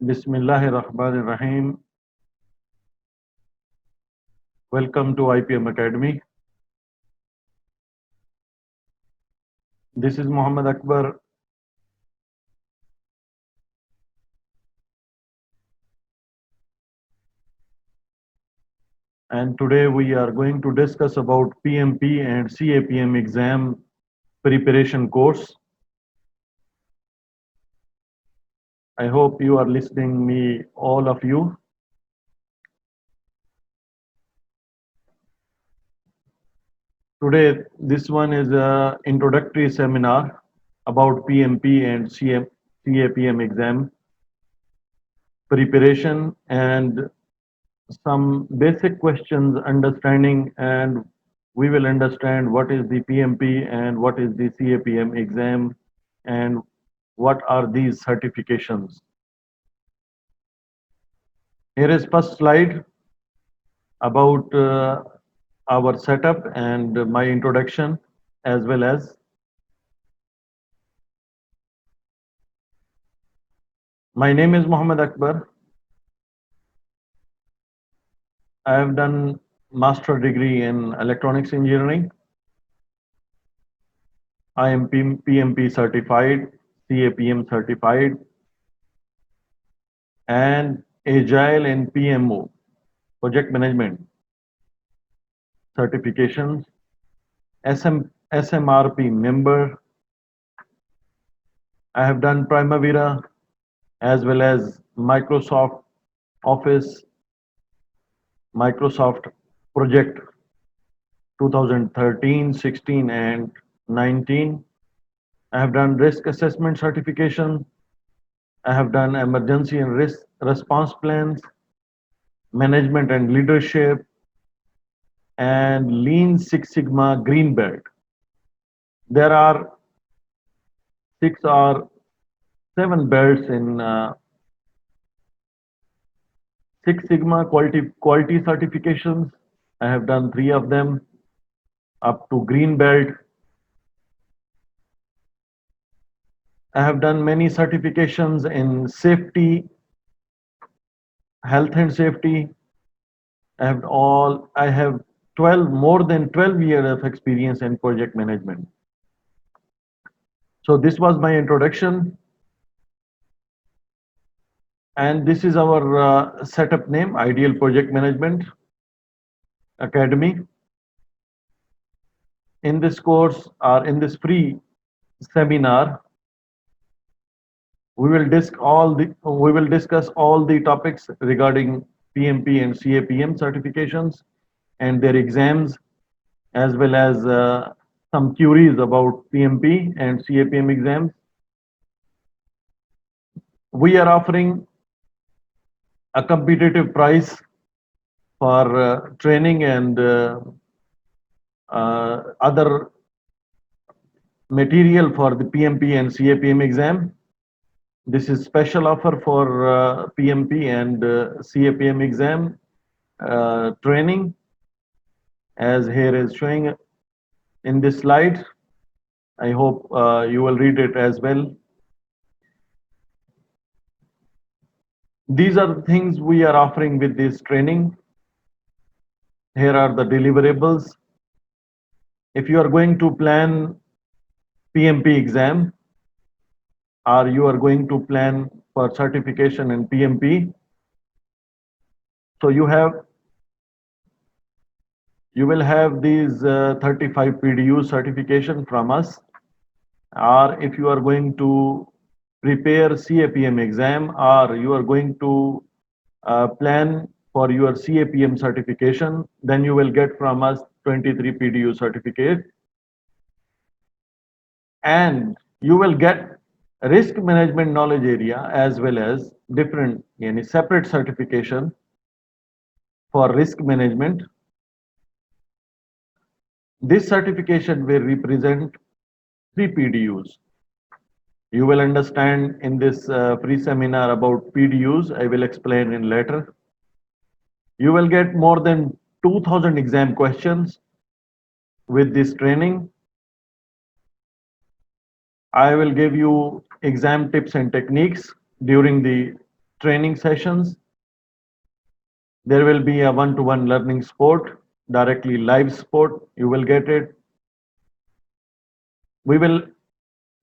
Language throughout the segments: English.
Bismillahirrahmanirrahim. Welcome to IPM Academy. This is Muhammad Akbar. And today we are going to discuss about PMP and CAPM exam preparation course. I hope you are listening me, all of you. Today, this one is a introductory seminar about PMP and CAPM exam preparation and some basic questions understanding, and we will understand what is the PMP and what is the CAPM exam and what are these certifications. Here is first slide about our setup and my introduction, as well as my name is Muhammad Akbar. I have done master degree in electronics engineering. I am PMP certified, CAPM certified, and Agile and PMO, project management certifications, SMRP member. I have done Primavera as well as Microsoft Office, Microsoft Project 2013, 16, and 19. I have done risk assessment certification. I have done emergency and risk response plans, management and leadership, and Lean Six Sigma Green Belt. There are 6 or 7 belts in Six Sigma quality certifications. I have done 3 of them up to Green Belt. I have done many certifications in safety, health and safety. I have 12 more than 12 years of experience in project management. So this was my introduction, and this is our setup name, Ideal Project Management Academy. In this course or in this free seminar, we will discuss all the topics regarding PMP and CAPM certifications and their exams, as well as some queries about PMP and CAPM exams. We are offering a competitive price for training and other material for the PMP and CAPM exam. This is special offer for PMP and CAPM exam training, as here is showing in this slide. I hope you will read it as well. These are the things we are offering with this training. Here are the deliverables. If you are going to plan PMP exam, or you are going to plan for certification in PMP, so you will have these 35 PDU certification from us. Or if you are going to prepare CAPM exam, or you are going to plan for your CAPM certification, then you will get from us 23 PDU certificate, and you will get risk management knowledge area as well as different separate certification for risk management. This certification will represent 3 PDUs. You will understand in this free seminar about PDUs. I will explain in later. You will get more than 2000 exam questions with this training. I will give you exam tips and techniques during the training sessions. There will be a one-to-one learning support, directly live support. You will get it. We will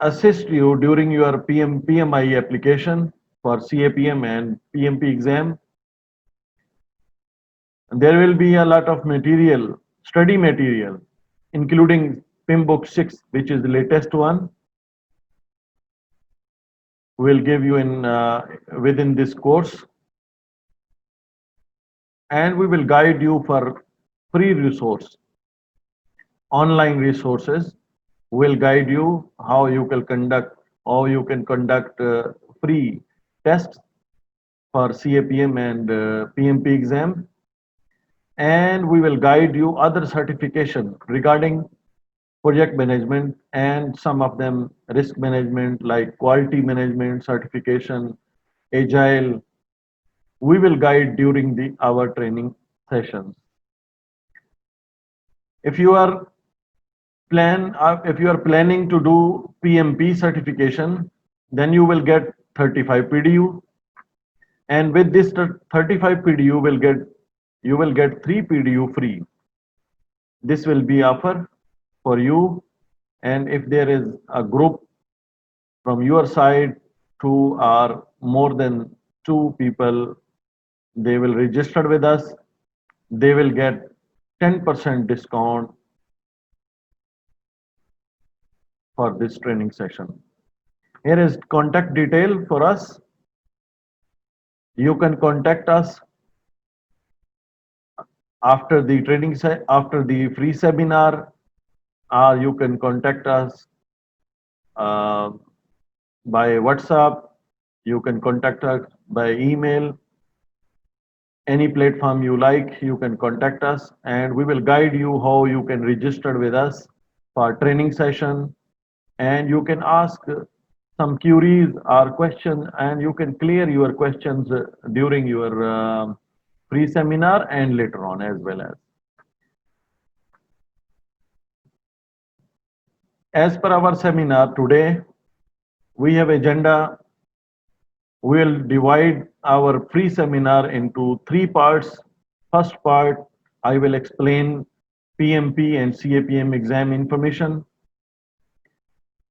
assist you during your PMI application for CAPM and PMP exam. There will be a lot of material, study material, including PIM Book 6, which is the latest one. We'll give you in within this course, and we will guide you for free resource, online resources. Will guide you how you can conduct free tests for CAPM and PMP exam, and we will guide you other certification regarding project management and some of them risk management like quality management certification, agile. We will guide during our training sessions. If you are if you are planning to do PMP certification, then you will get 35 PDU, and with this 35 PDU you will get 3 PDU free. This will be offer for you, and if there is a group from your side, 2 or more than 2 people, they will register with us. They will get 10% discount for this training session. Here is contact detail for us. You can contact us after the after the free seminar, or you can contact us uh, by WhatsApp. You can contact us by email. Any platform you like, you can contact us, and we will guide you how you can register with us for training session, and you can ask some queries or questions, and you can clear your questions during your free seminar and later on as well. As per our seminar today, we have agenda. We will divide our free seminar into 3 parts. First part, I will explain PMP and CAPM exam information.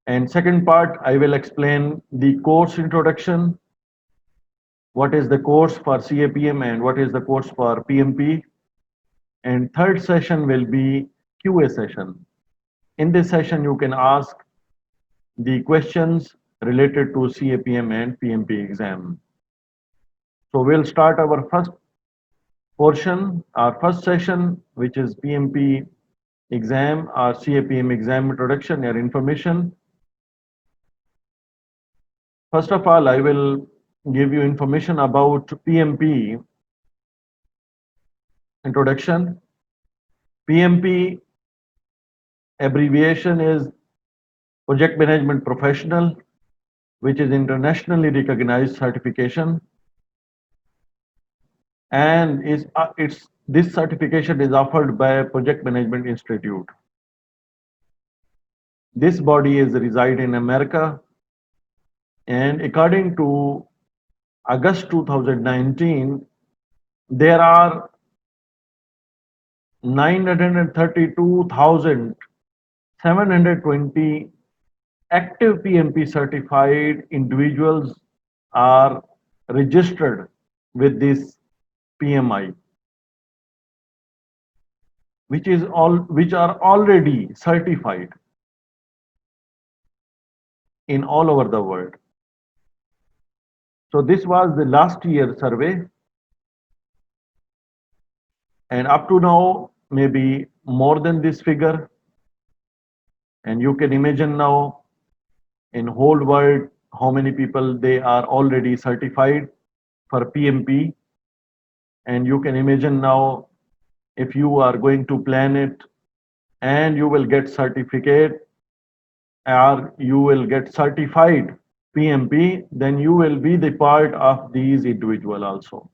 And second part, I will explain the course introduction. What is the course for CAPM and what is the course for PMP? And third session will be QA session. In this session, you can ask the questions related to CAPM and PMP exam. So we'll start our first portion, our first session, which is PMP exam or CAPM exam introduction or information. First of all, I will give you information about PMP introduction. PMP abbreviation is Project Management Professional, which is internationally recognized certification, and this certification is offered by Project Management Institute. This body is reside in America, and according to August 2019, there are 932,720 active PMP certified individuals are registered with this PMI, which are already certified in all over the world. So this was the last year survey, and up to now maybe more than this figure, and you can imagine now in whole world how many people they are already certified for PMP, and you can imagine now if you are going to plan it and you will get certificate or you will get certified PMP, then you will be the part of these individual also.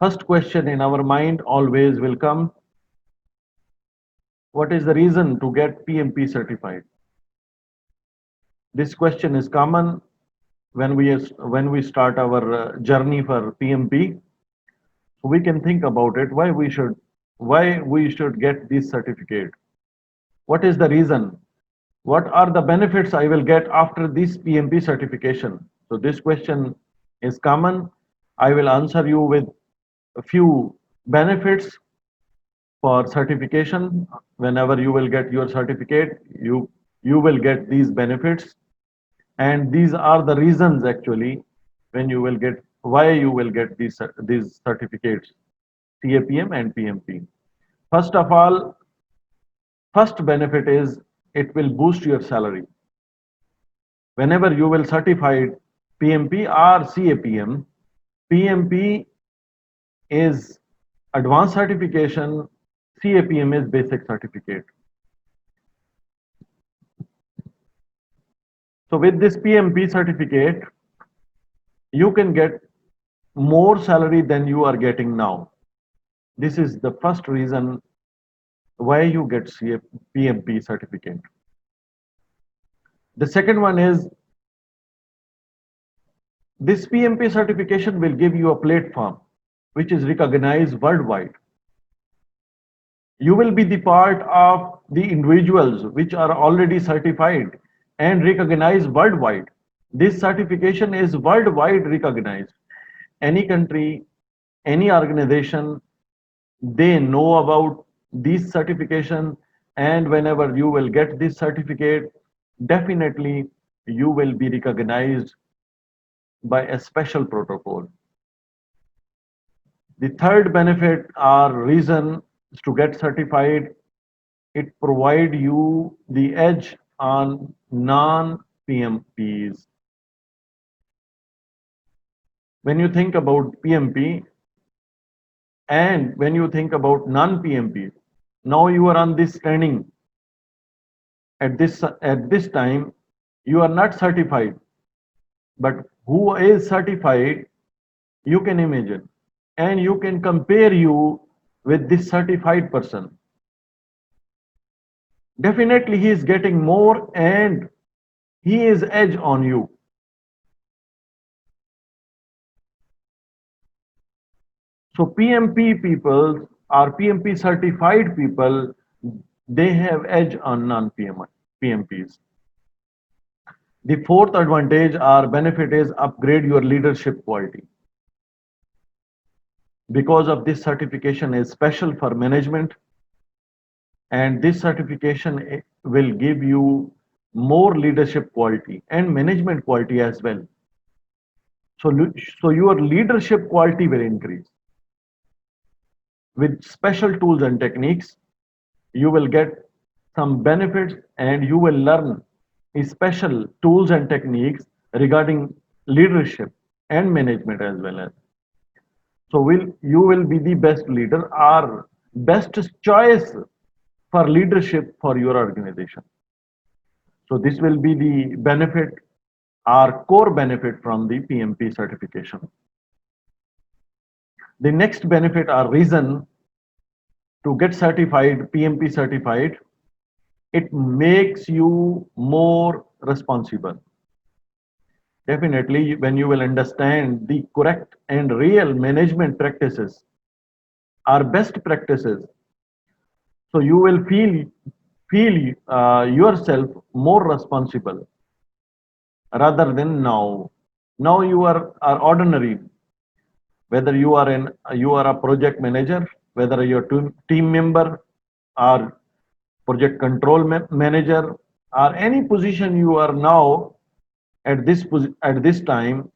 First question in our mind always will come, what is the reason to get PMP certified? This question is common when we start our journey for PMP, we can think about it why we should get this certificate. What is the reason? What are the benefits I will get after this PMP certification? So this question is common. I will answer you with a few benefits for certification. Whenever you will get your certificate, you will get these benefits, and these are the reasons actually when you will get why you will get these certificates, CAPM and PMP. First of all, first benefit is it will boost your salary. Whenever you will certify PMP or CAPM, PMP is advanced certification, CAPM is basic certificate. So with this PMP certificate, you can get more salary than you are getting now. This is the first reason why you get PMP certificate. The second one is this PMP certification will give you a platform which is recognized worldwide. You will be the part of the individuals which are already certified and recognized worldwide. This certification is worldwide recognized. Any country, any organization, they know about this certification, and whenever you will get this certificate, definitely you will be recognized by a special protocol. The third benefit or reason is to get certified. It provide you the edge on non-PMPs. When you think about PMP and when you think about non-PMP, now you are on this training. At this time, you are not certified, but who is certified, you can imagine, and you can compare you with this certified person. Definitely, he is getting more, and he is edge on you. So PMP people or PMP certified people, they have edge on non-PMPs. The fourth advantage or benefit is upgrade your leadership quality. Because of this certification is special for management, and this certification will give you more leadership quality and management quality as well. So your leadership quality will increase. With special tools and techniques, you will get some benefits and you will learn special tools and techniques regarding leadership and management as well as. So you will be the best leader or best choice for leadership for your organization. So this will be the benefit, our core benefit from the PMP certification. The next benefit or reason to get certified, PMP certified, it makes you more responsible. Definitely, when you will understand the correct and real management practices, our best practices, so you will feel yourself more responsible rather than now. Now are ordinary. Whether you are a project manager, whether you're team member or project control manager or any position you are now at this time,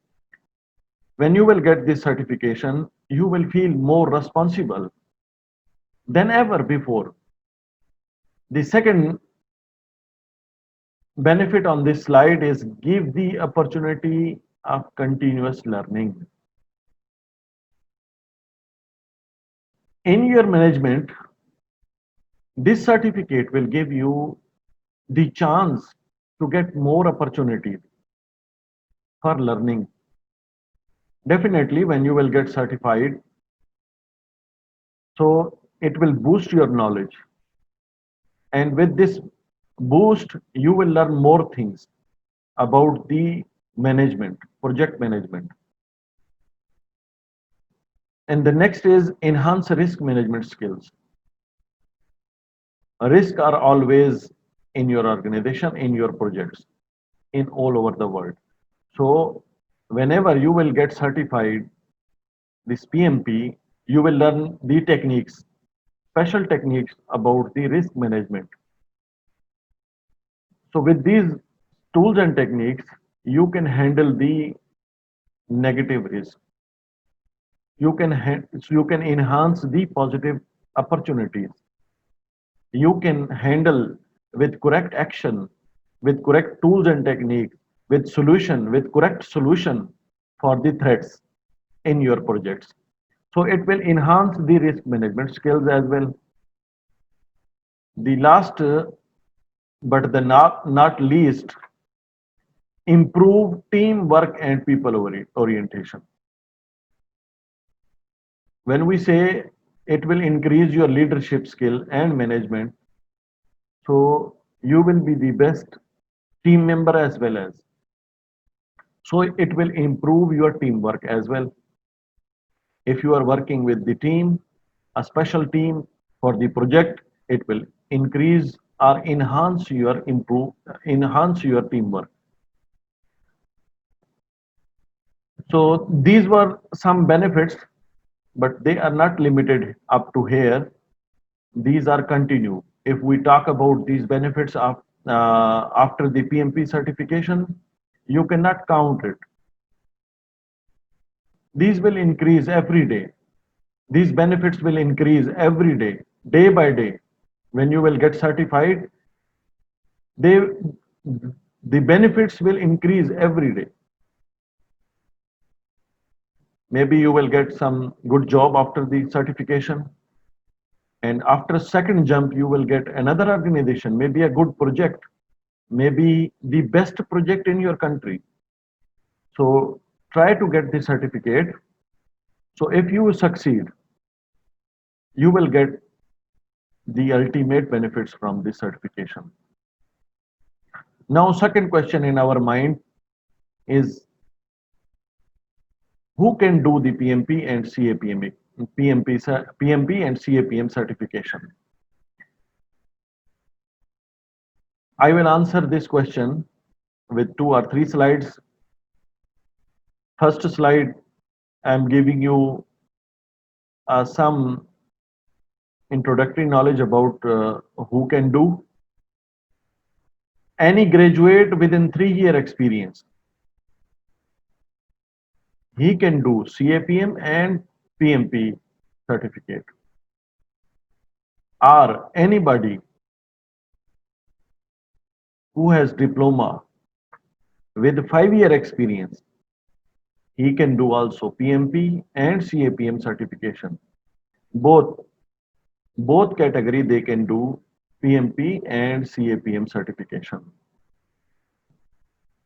when you will get this certification, you will feel more responsible than ever before. The second benefit on this slide is give the opportunity of continuous learning. In your management, this certificate will give you the chance to get more opportunities for learning. Definitely, when you will get certified, so it will boost your knowledge. And with this boost, you will learn more things about the management, project management. And the next is enhance risk management skills. Risks are always in your organization, in your projects, in all over the world. So whenever you will get certified this PMP, you will learn the techniques, special techniques about the risk management. So with these tools and techniques, you can handle the negative risk. You can enhance the positive opportunities. You can handle with correct action, with correct tools and techniques, with correct solution for the threats in your projects. So it will enhance the risk management skills as well. The last, but the not least, improve teamwork and people orientation. When we say it will increase your leadership skill and management, so you will be the best team member as well as. So it will improve your teamwork as well. If you are working with the team, a special team for the project, it will increase or enhance your teamwork. So these were some benefits, but they are not limited up to here. These are continue. If we talk about these benefits after the PMP certification, you cannot count it. These will increase every day. These benefits will increase every day, day by day. When you will get certified, they the benefits will increase every day. Maybe you will get some good job after the certification, and after second jump you will get another organization, maybe a good project, maybe the best project in your country. So try to get the certificate. So if you succeed, you will get the ultimate benefits from this certification. Now, second question in our mind is who can do the PMP and CAPM, PMP and CAPM certification? I will answer this question with 2 or 3 slides. First slide, I am giving you some introductory knowledge about who can do. Any graduate within 3 year experience, he can do CAPM and PMP certificate. Or anybody who has diploma with 5 year experience, he can do also PMP and CAPM certification. Both category they can do PMP and CAPM certification.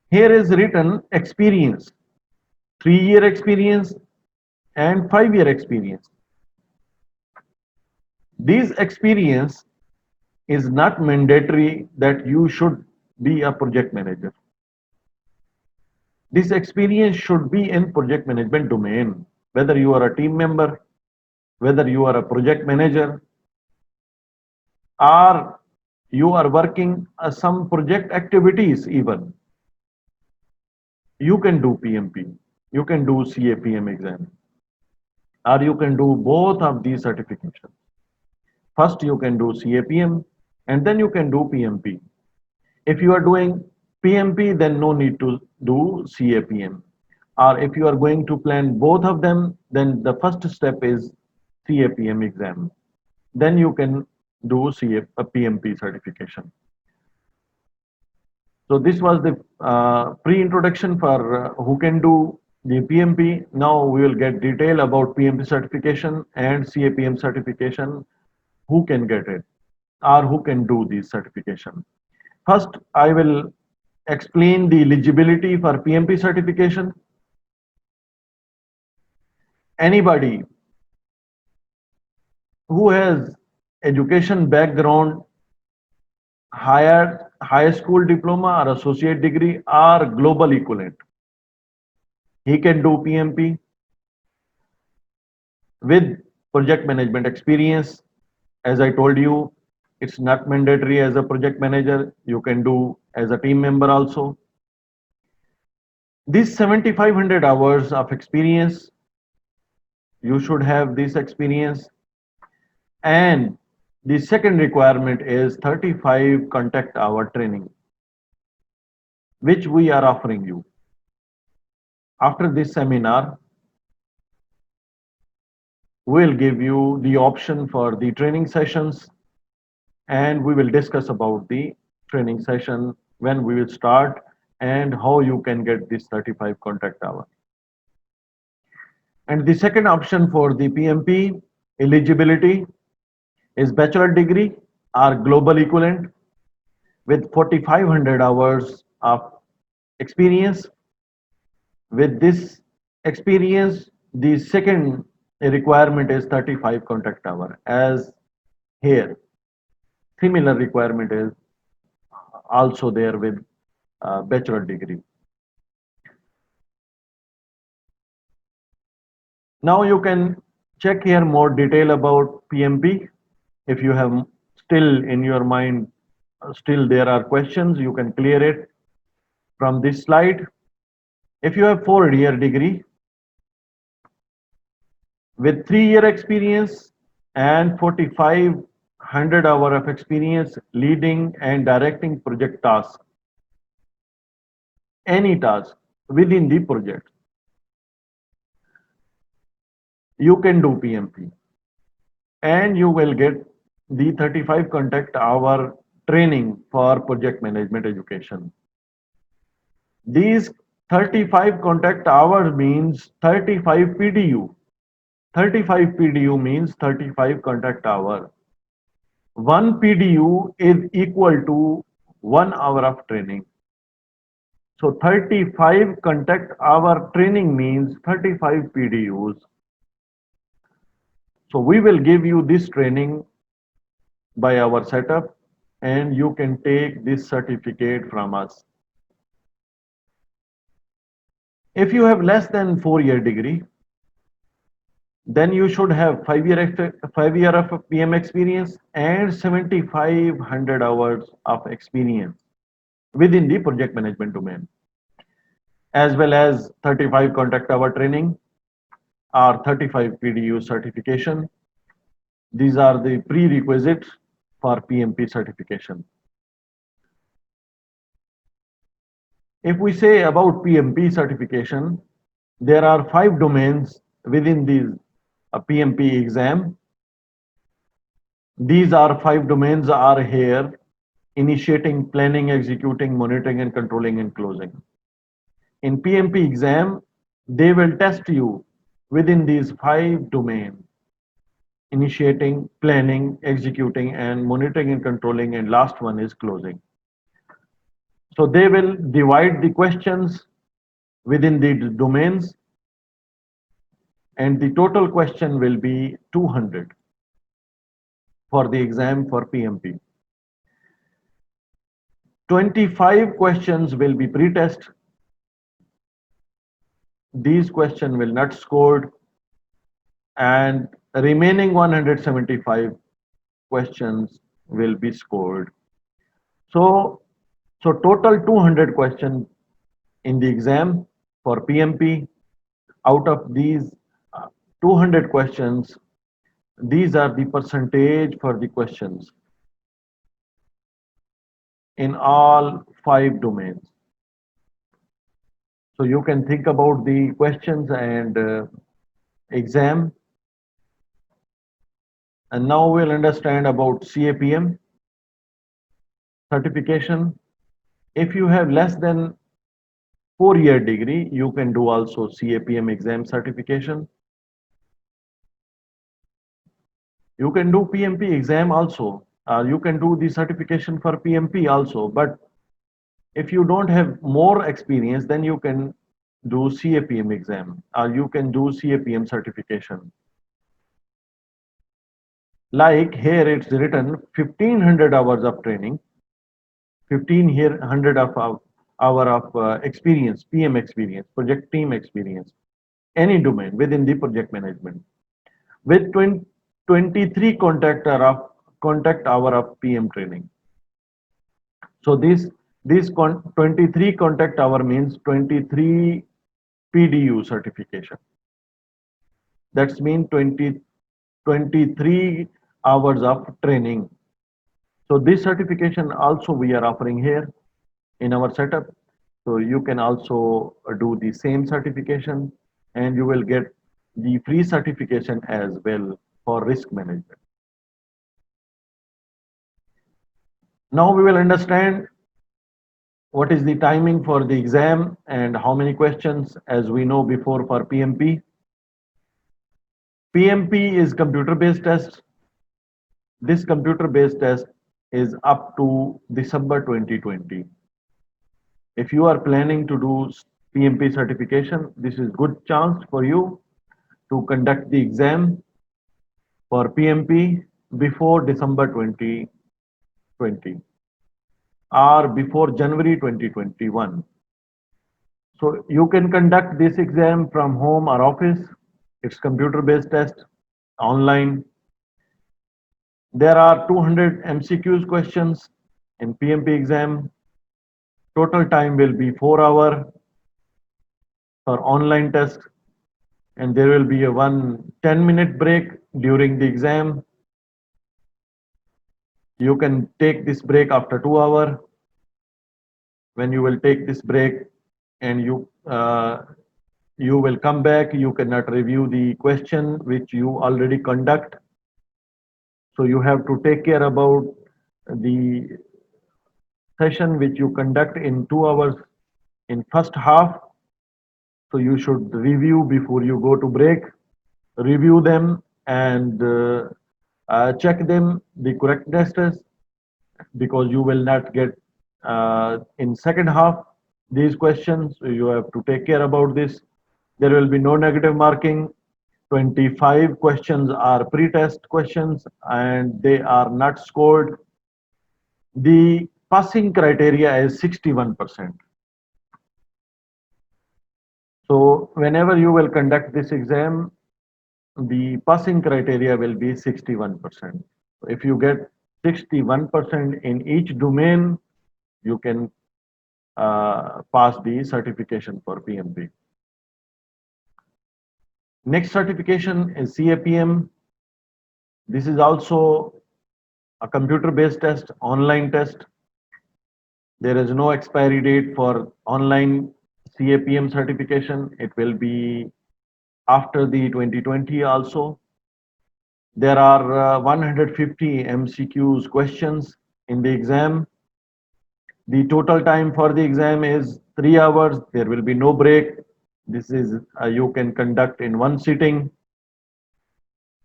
Here is written experience, 3 year experience and 5 year experience. This experience is not mandatory that you should be a project manager. This experience should be in project management domain, whether you are a team member, whether you are a project manager, or you are working some project activities even. You can do PMP, you can do CAPM exam, or you can do both of these certifications. First you can do CAPM and then you can do PMP. If you are doing PMP, then no need to do CAPM. Or if you are going to plan both of them, then the first step is CAPM exam. Then you can do a PMP certification. So this was the pre-introduction for who can do the PMP. Now we will get detail about PMP certification and CAPM certification, who can get it or who can do this certification. First, I will explain the eligibility for PMP certification. Anybody who has education background, high school diploma or associate degree or global equivalent, He can do PMP with project management experience. As I told you, it's not mandatory as a project manager. You can do as a team member also. These 7,500 hours of experience, you should have this experience. And the second requirement is 35 contact hour training, which we are offering you. After this seminar, we'll give you the option for the training sessions, and we will discuss about the training session, when we will start, and how you can get this 35 contact hour. And the second option for the PMP eligibility is bachelor degree or global equivalent with 4,500 hours of experience. With this experience, the second requirement is 35 contact hour. As here, similar requirement is also there with bachelor degree. Now you can check here more detail about PMP. If you have still in your mind, still there are questions, you can clear it from this slide. If you have 4-year degree with 3-year experience and 4,500 hour of experience leading and directing project tasks, any task within the project, you can do PMP and you will get the 35 contact hour training for project management education. These 35 contact hours means 35 PDU. 35 PDU means 35 contact hour. One PDU is equal to 1 hour of training. So 35 contact hour training means 35 PDUs. So we will give you this training by our setup, and you can take this certificate from us. If you have less than 4-year degree, then you should have 5 year of PM experience and 7,500 hours of experience within the project management domain, as well as 35 contact hour training or 35 PDU certification. These are the prerequisites for PMP certification. If we say about PMP certification, there are 5 domains within the PMP exam. These are 5 domains are here: initiating, planning, executing, monitoring, and controlling, and closing. In PMP exam, they will test you within these 5 domains: initiating, planning, executing, and monitoring and controlling, and last one is closing. So they will divide the questions within the domains, and the total question will be 200 for the exam for PMP. 25 questions will be pre-test. These questions will not scored, and remaining 175 questions will be scored. So total 200 questions in the exam for PMP. Out of these 200 questions, these are the percentage for the questions in all 5 domains. So you can think about the questions and exam. And now we'll understand about CAPM certification. If you have less than 4-year degree, you can do also CAPM exam certification. You can do PMP exam also. You can do the certification for PMP also. But if you don't have more experience, then you can do CAPM exam, or you can do CAPM certification. Like here it's written 1,500 hours of training, 1,500 hour of experience, PM experience, project team experience, any domain within the project management. With 23 contact hour of PM training. So this 23 contact hour means 23 PDU certification. That's mean 23 hours of training. So this certification also we are offering here in our setup. So you can also do the same certification and you will get the free certification as well for risk management. Now we will understand what is the timing for the exam and how many questions as we know before for PMP. PMP is computer based test. This computer based test is up to December 2020. If you are planning to do PMP certification, this is good chance for you to conduct the exam for PMP before December 2020 or before January 2021. So you can conduct this exam from home or office. It's computer based test, online. There are 200 MCQs questions in PMP exam. Total time will be 4 hours for online test and there will be a 10-minute break during the exam. You can take this break after 2 hours. When you will take this break and you will come back, you cannot review the question which you already conduct. So you have to take care about the session which you conduct in 2 hours in first half. So you should review before you go to break, review them and check them the correctness test because you will not get in second half these questions. So you have to take care about this. There will be no negative marking. 25 questions are pre-test questions and they are not scored. The passing criteria is 61%. So whenever you will conduct this exam, the passing criteria will be 61%. If you get 61% in each domain, you can pass the certification for PMP. Next certification is CAPM. This is also a computer-based test, online test. There is no expiry date for online CAPM certification. It will be after the 2020 also. There are 150 MCQs questions in the exam. The total time for the exam is 3 hours. There will be no break. This is you can conduct in one sitting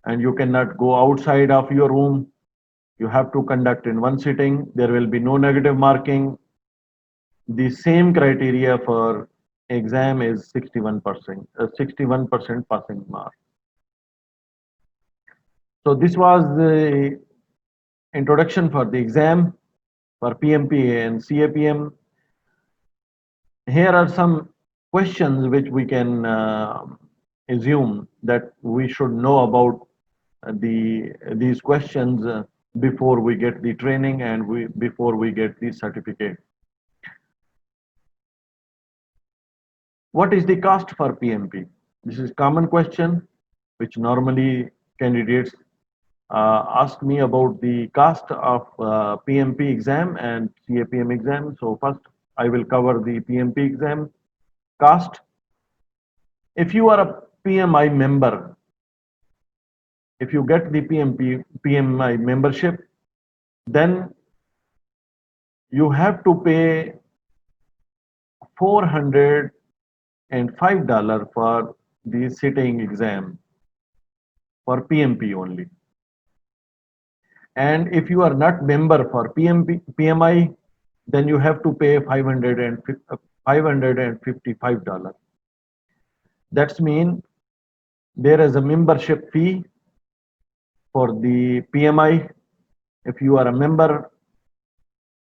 and you cannot go outside of your room. You have to conduct in one sitting. There will be no negative marking. The same criteria for exam is 61% passing mark. So this was the introduction for the exam for PMP and CAPM. Here are some questions which we can assume that we should know about these questions before we get the training and before we get the certificate. What is the cost for PMP? This is common question which normally candidates ask me about the cost of PMP exam and CAPM exam. So first I will cover the PMP exam cost. If you are a PMI member, if you get the PMI membership, then you have to pay $405 for the sitting exam for PMP only. And if you are not member for PMI, then you have to pay $555. That's mean there is a membership fee for the PMI. If you are a member,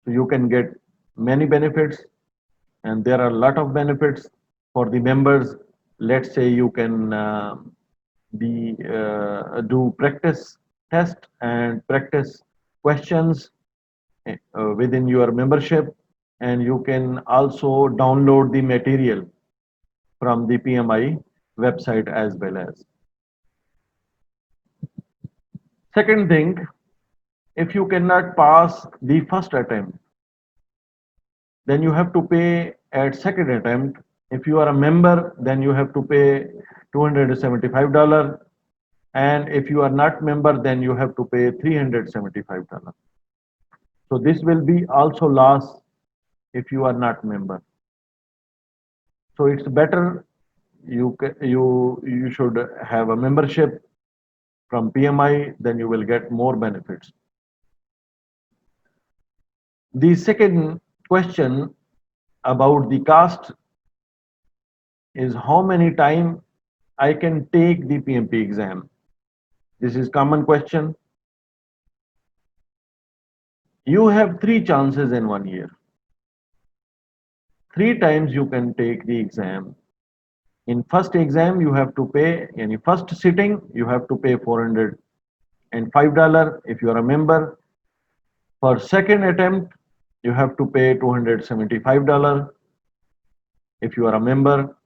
you can get many benefits. and there are a lot of benefits for the members. Let's say you can do practice test and practice questions within your membership, and you can also download the material from the PMI website as well as. Second thing, if you cannot pass the first attempt, then you have to pay at second attempt. If you are a member, then you have to pay $275. And if you are not member, then you have to pay $375. So this will be also loss if you are not member. So it's better you should have a membership from PMI, then you will get more benefits. The second question about the cost is how many time I can take the PMP exam. This is common question. You have three chances in 1 year. Three times you can take the exam. In first exam, you have to pay, in first sitting, you have to pay $405 if you are a member. For second attempt, you have to pay $275 if you are a member.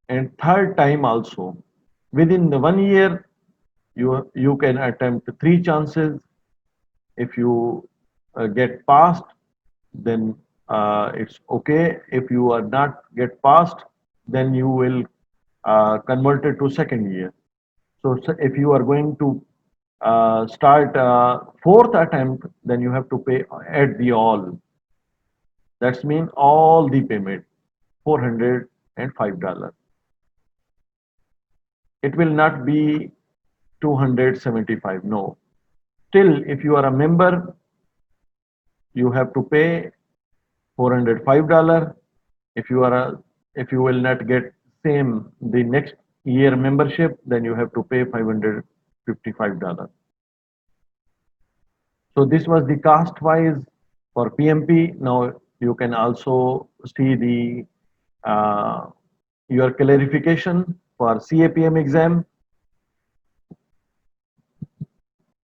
And third time also, within the 1 year, you can attempt three chances. If you get passed, then it's okay. If you are not get passed, then you will convert it to second year. So if you are going to start fourth attempt, then you have to pay at the all. That's mean all the payment, $405. It will not be 275. No. Still, if you are a member, you have to pay $405. If you will not get same the next year membership, then you have to pay $555. So this was the cost wise for PMP. Now you can also see the your clarification for CAPM exam.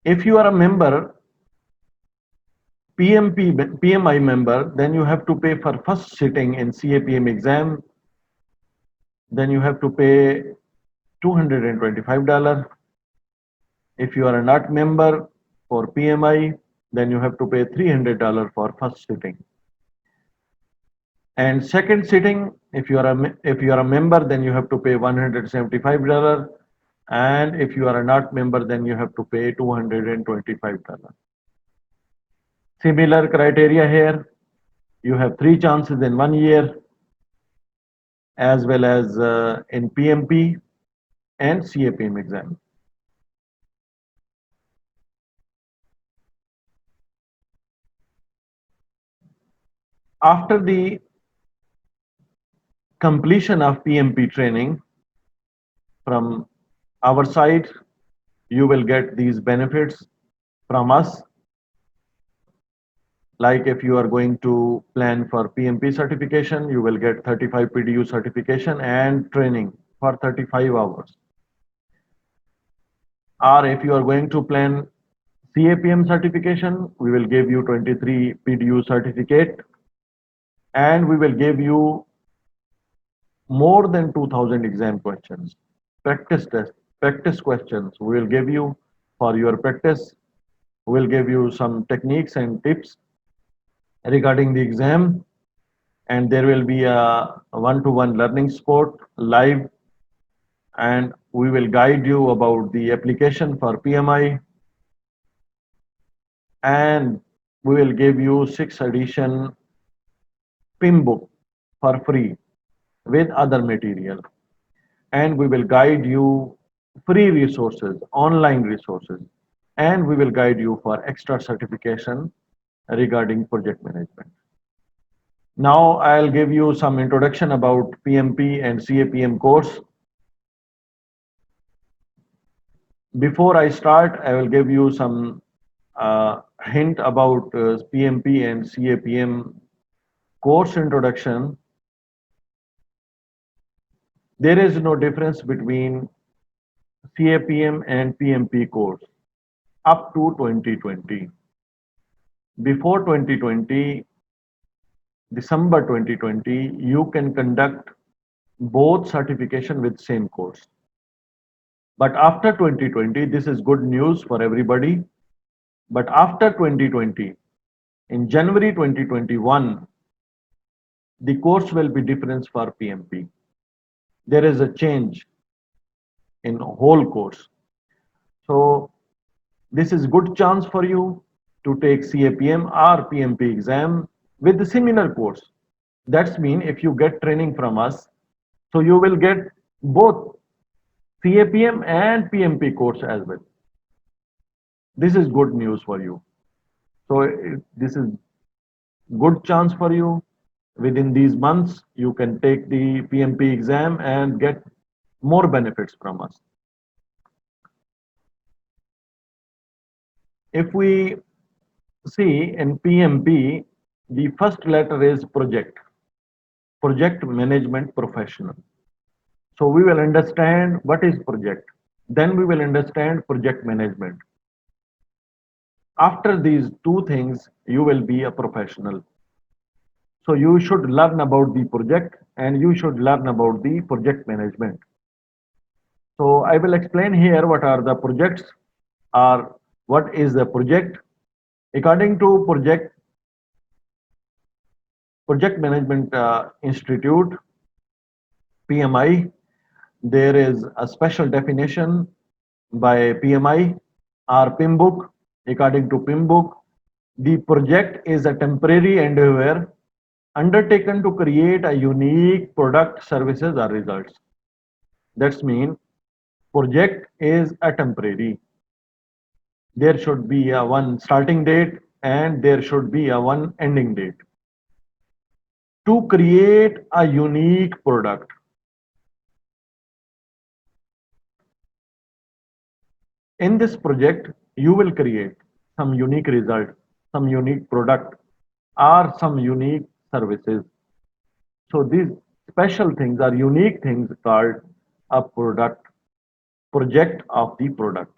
If you are a member, PMI member, then you have to pay for first sitting in CAPM exam. Then you have to pay $225. If you are not member for PMI, then you have to pay $300 for first sitting. And second sitting, if you are a member, then you have to pay $175. And if you are not member, then you have to pay $225. Similar criteria here. You have three chances in 1 year, as well as in PMP and CAPM exam. After the completion of PMP training from our side, you will get these benefits from us. Like if you are going to plan for PMP certification, you will get 35 PDU certification and training for 35 hours. Or if you are going to plan CAPM certification, we will give you 23 PDU certificate, and we will give you more than 2000 exam questions, practice test, practice questions. We will give you for your practice. We will give you some techniques and tips regarding the exam, and there will be a one-to-one learning support live, and we will guide you about the application for PMI, and we will give you 6th edition PIM book for free with other material, and we will guide you free resources, online resources, and we will guide you for extra certification regarding project management. Now I'll give you some introduction about PMP and CAPM course. Before I start, I will give you some hint about PMP and CAPM course introduction. There is no difference between CAPM and PMP course up to 2020. Before 2020, December 2020, you can conduct both certification with same course. But after 2020, this is good news for everybody. But after 2020, in January 2021, the course will be different for PMP. There is a change in whole course. So this is good chance for you to take CAPM or PMP exam with the similar course. That's mean if you get training from us, so you will get both CAPM and PMP course as well. This is good news for you. So this is good chance for you. Within these months, you can take the PMP exam and get more benefits from us. If we see in PMP, the first letter is project management professional. So we will understand what is project. Then we will understand project management. After these two things, you will be a professional. So you should learn about the project and you should learn about the project management. So I will explain here what are the projects or what is the project. According to Project Management Institute, PMI, there is a special definition by PMI or PIMBOK. According to PIMBOK, the project is a temporary endeavor undertaken to create a unique product, services, or results. That's mean project is a temporary. There should be a one starting date and there should be a one ending date. To create a unique product, in this project, you will create some unique result, some unique product, or some unique services. So these special things are unique things called a project of the product.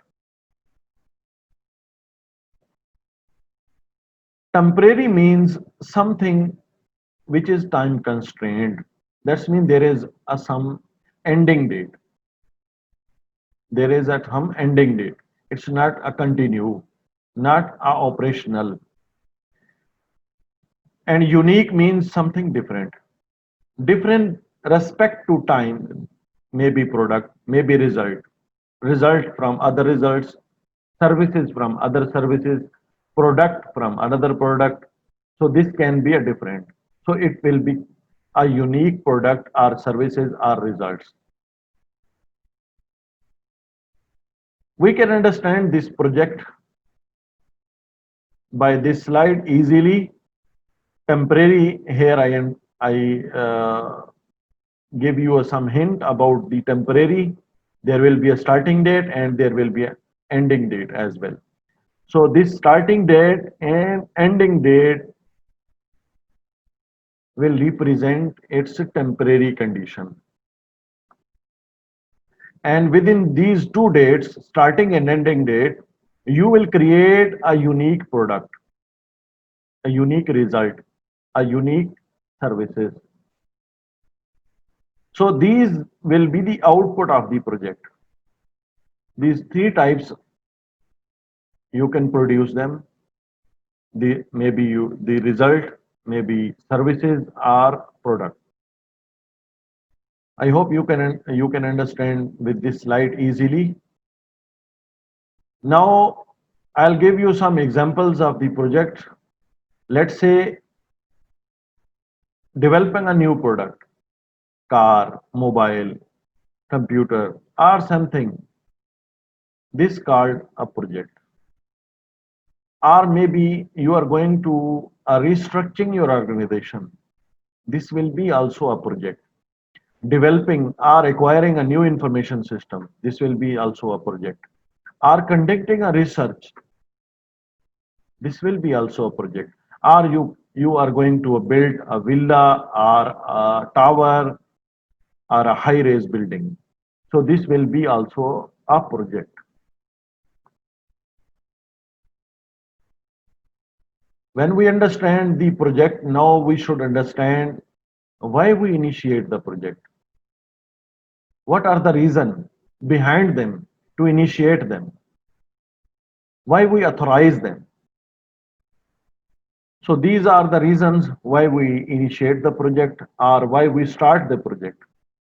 Temporary means something which is time constrained. That's mean there is a some ending date. There is at some ending date. It's not a continue, not a operational. And unique means something different. Different respect to time, maybe product, maybe result from other results, services from other services, product from another product. So this can be a different. So it will be a unique product or services or results. We can understand this project by this slide easily. Temporary here I give you some hint about the temporary. There will be a starting date and there will be an ending date as well. So this starting date and ending date will represent its temporary condition. And within these two dates, starting and ending date, you will create a unique product, a unique result, a unique services. So these will be the output of the project. These three types, you can produce them. The result, maybe services or product. I hope you can understand with this slide easily. Now I'll give you some examples of the project. Let's say developing a new product, car, mobile, computer, or something. This called a project. Or maybe you are going to restructuring your organization. This will be also a project. Developing or acquiring a new information system. This will be also a project. Or conducting a research. This will be also a project. Or you are going to build a villa or a tower or a high-rise building. So this will be also a project. When we understand the project, now we should understand why we initiate the project. What are the reasons behind them to initiate them? Why we authorize them? So these are the reasons why we initiate the project or why we start the project.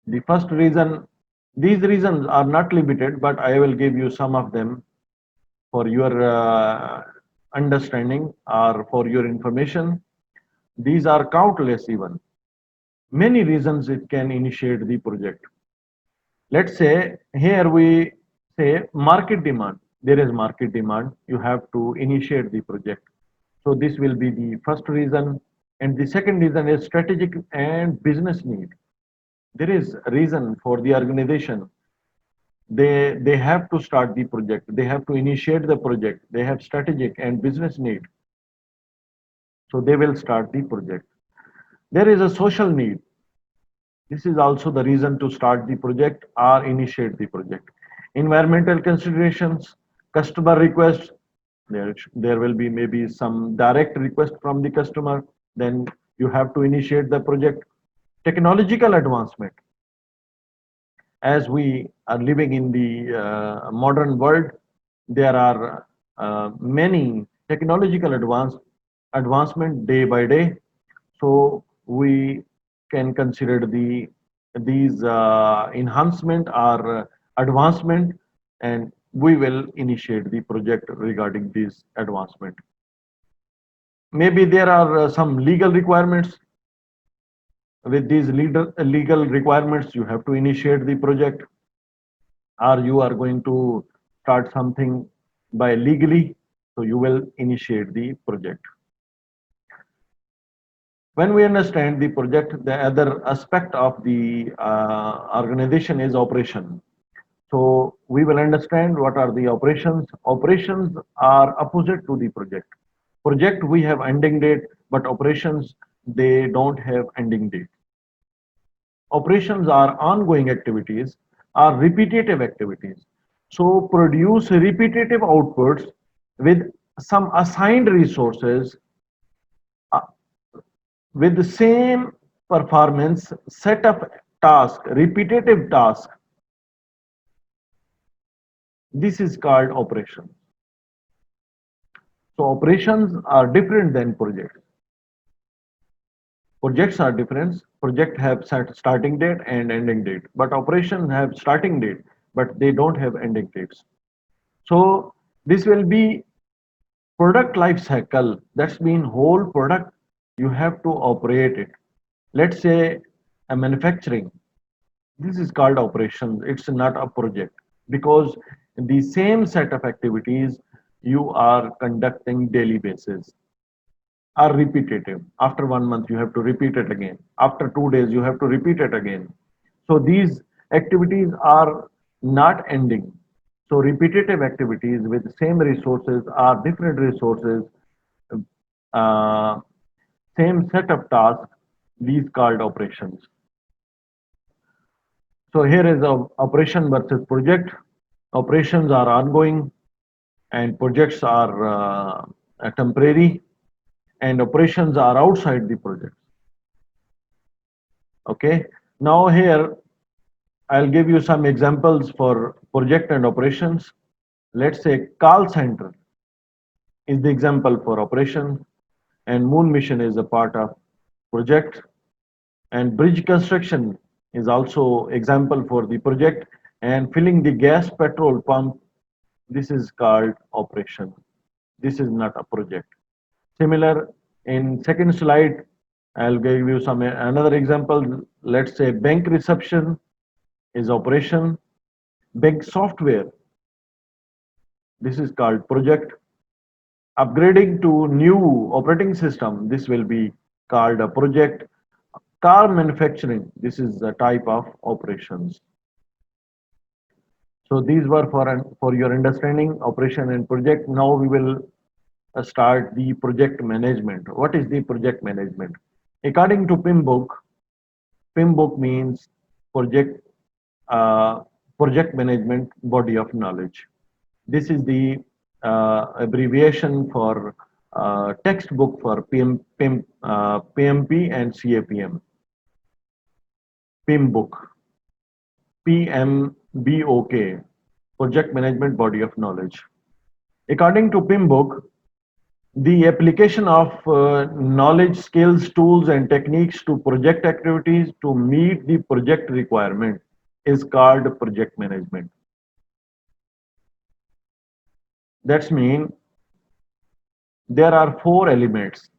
The first reason, these reasons are not limited, but I will give you some of them for your understanding or for your information. These are countless even. Many reasons it can initiate the project. Let's say here we say market demand. There is market demand. You have to initiate the project. So this will be the first reason. And the second reason is strategic and business need. There is a reason for the organization. They have to start the project. They have to initiate the project. They have strategic and business need. So they will start the project. There is a social need. This is also the reason to start the project or initiate the project. Environmental considerations, customer requests, there will be maybe some direct request from the customer, then you have to initiate the project. Technological advancement. As we are living in the modern world, there are many technological advancement day by day. So we can consider these enhancement or advancement, and we will initiate the project regarding this advancement. Maybe there are some legal requirements. With these legal requirements, you have to initiate the project, or you are going to start something by legally, so you will initiate the project. When we understand the project, the other aspect of the organization is operation. So we will understand what are the operations. Operations are opposite to the project. Project we have ending date, but operations they don't have ending date. Operations are ongoing activities, are repetitive activities. So produce repetitive outputs with some assigned resources uh, with the same performance set of task, repetitive task. This is called operation. So operations are different than projects. Projects are different. Project have set starting date and ending date, but operations have starting date, but they don't have ending dates. So this will be product life cycle. That's mean whole product you have to operate it. Let's say a manufacturing. This is called operations. It's not a project because the same set of activities you are conducting daily basis are repetitive. After 1 month, you have to repeat it again. After 2 days, you have to repeat it again. So these activities are not ending. So repetitive activities with the same resources are different resources, uh, same set of tasks, these called operations. So here is a operation versus project. Operations are ongoing and projects are temporary, and operations are outside the project. Okay. Now here I'll give you some examples for project and operations. Let's say call center is the example for operation, and moon mission is a part of project, and bridge construction is also example for the project, and filling the gas petrol pump, this is called operation. This is not a project. Similar, in second slide, I'll give you some another example. Let's say bank reception is operation. Bank software, this is called project. Upgrading to new operating system, this will be called a project. Car manufacturing, this is a type of operations. So these were for your understanding, operation and project. Now we will start the project management. What is the project management? According to PMBOK, PMBOK means project uh, project management body of knowledge. This is the abbreviation for textbook for PMP and CAPM. PIMBOK, PMBOK, Project Management Body of Knowledge. According to PIMBOK, the application of knowledge, skills, tools, and techniques to project activities to meet the project requirement is called project management. That's mean there are four elements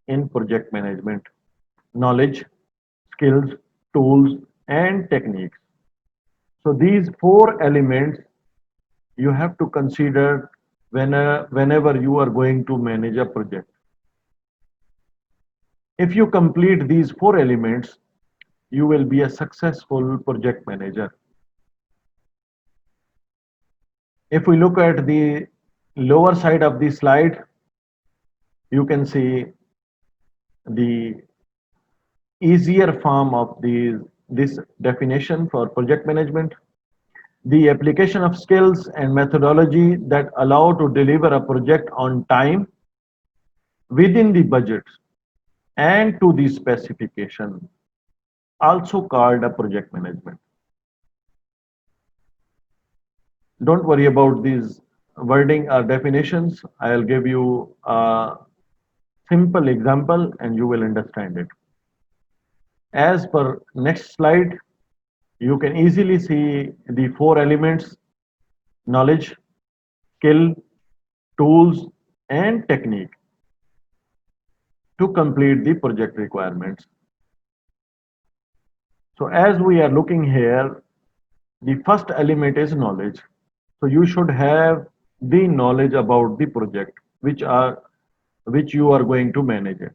in project management: knowledge, skills, tools, and techniques. So these four elements you have to consider whenever you are going to manage a project. If you complete these four elements, you will be a successful project manager. If we look at the lower side of the slide, you can see the easier form of this definition for project management. The application of skills and methodology that allow to deliver a project on time, within the budget, and to the specification, also called a project management. Don't worry about these wording or definitions. I'll give you a simple example and you will understand it. As per next slide, you can easily see the four elements: knowledge, skill, tools, and technique to complete the project requirements. So as we are looking here, the first element is knowledge. So you should have the knowledge about the project which you are going to manage it.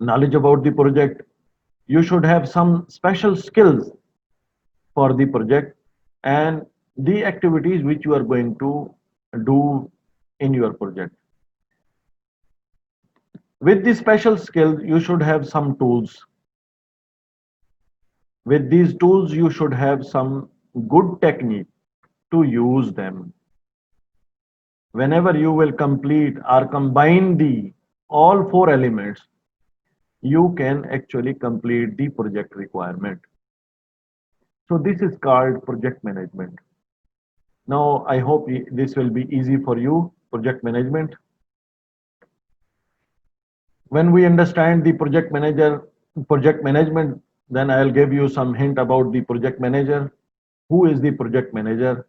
Knowledge about the project. You should have some special skills for the project and the activities which you are going to do in your project. With the special skills, you should have some tools. With these tools, you should have some good technique to use them. Whenever you will complete or combine the all four elements, you can actually complete the project requirement. So this is called project management. Now I hope this will be easy for you, project management. When we understand the project management, then I'll give you some hint about the project manager. Who is the project manager?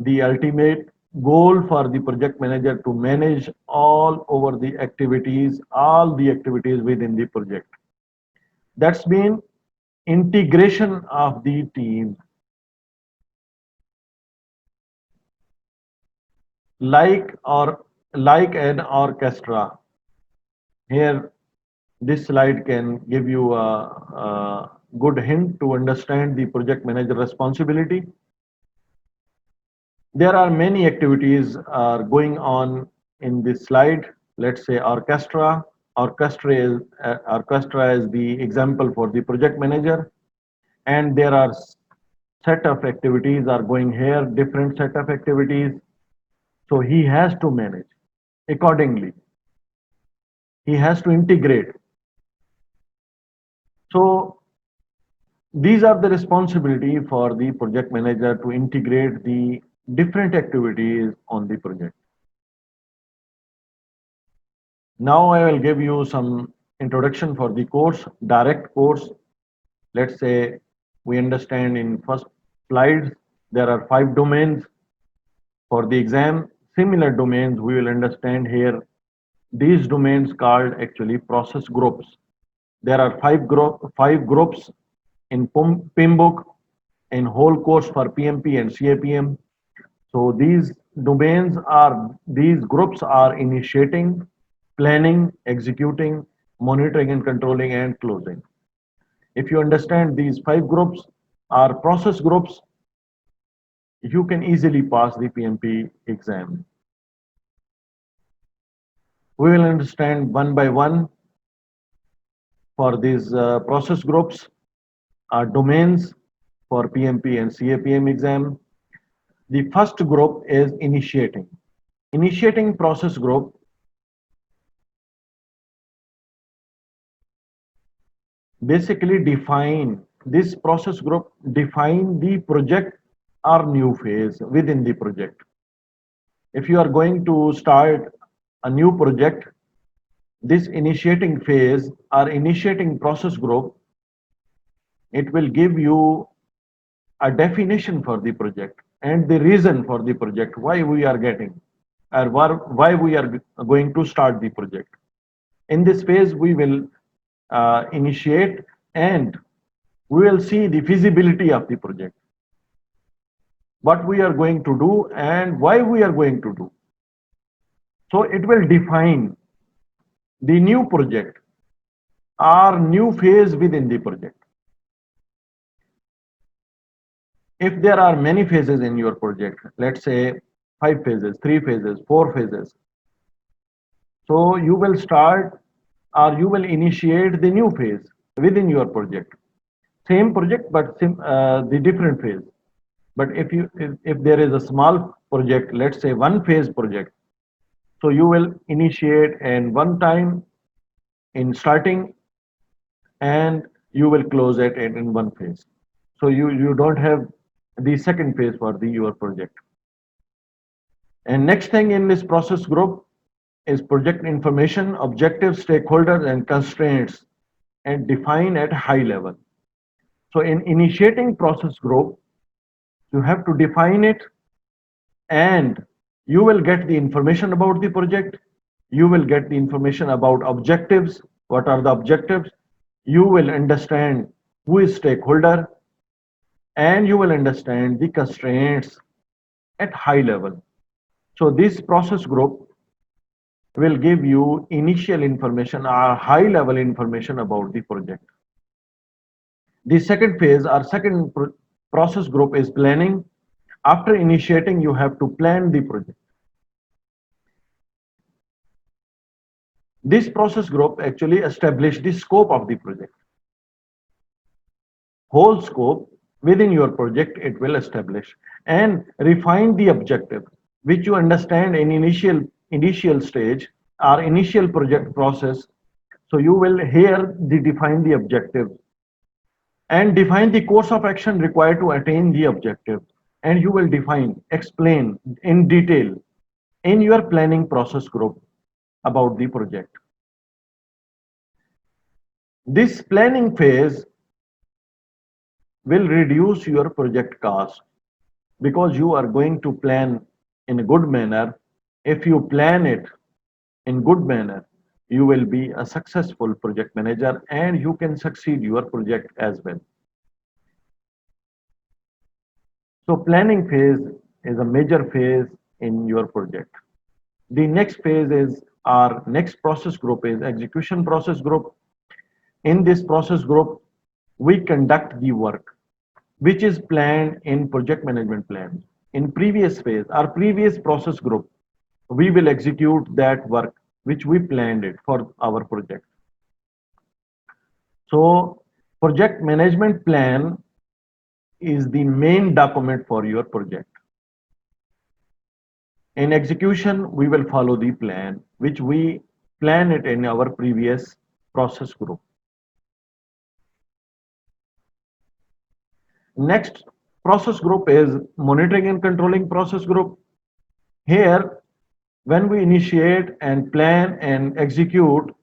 The ultimate goal for the project manager to manage all the activities within the project. That's mean integration of the team, like an orchestra. Here, this slide can give you a good hint to understand the project manager responsibility. There are many activities going on in this slide. Let's say orchestra. Orchestra is the example for the project manager, and there are set of activities are going here, different set of activities. So he has to manage accordingly. He has to integrate. So these are the responsibility for the project manager to integrate the different activities on the project. Now I will give you some introduction for the course, direct course. Let's say we understand in first slides, there are 5 domains for the exam. Similar domains we will understand here. These domains called actually process groups. There are five groups in PIMBOK, in whole course for PMP and CAPM. So these groups are initiating, planning, executing, monitoring and controlling, and closing. If you understand these 5 groups are process groups, you can easily pass the PMP exam. We will understand one by one for these process groups. domains for PMP and CAPM exam. The first group is initiating. Initiating process group basically define, this process group define the project or new phase within the project. If you are going to start a new project, this initiating phase or initiating process group, it will give you a definition for the project and the reason for the project, why we are getting or why we are going to start the project. In this phase, we will initiate and we will see the feasibility of the project, what we are going to do and why we are going to do. So it will define the new project or new phase within the project. If there are many phases in your project, let's say 5 phases, 3 phases, 4 phases, so you will start or you will initiate the new phase within your project. Same project, but the different phase. But if there is a small project, let's say one phase project, so you will initiate in one time in starting and you will close it in one phase. So you don't have the second phase for your project. And next thing in this process group is project information, objectives, stakeholders, and constraints, and define at high level. So in initiating process group, you have to define it and you will get the information about the project. You will get the information about objectives. What are the objectives? You will understand who is stakeholder and you will understand the constraints at high level. So this process group will give you initial information or high level information about the project. The second phase or second process group is planning. After initiating, you have to plan the project. This process group actually establishes the scope of the project. Whole scope within your project it will establish and refine the objective, which you understand in initial stage or initial project process. So you will here define the objective and define the course of action required to attain the objective. And you will define, explain in detail in your planning process group about the project. This planning phase will reduce your project cost because you are going to plan in a good manner. If you plan it in good manner, you will be a successful project manager and you can succeed your project as well. So planning phase is a major phase in your project. The next phase is our next process group is execution process group. In this process group, we conduct the work which is planned in project management plan. In previous phase, our previous process group, we will execute that work which we planned it for our project. So project management plan is the main document for your project. In execution, we will follow the plan which we plan it in our previous process group. Next process group is monitoring and controlling process group. Here, when we initiate and plan and execute,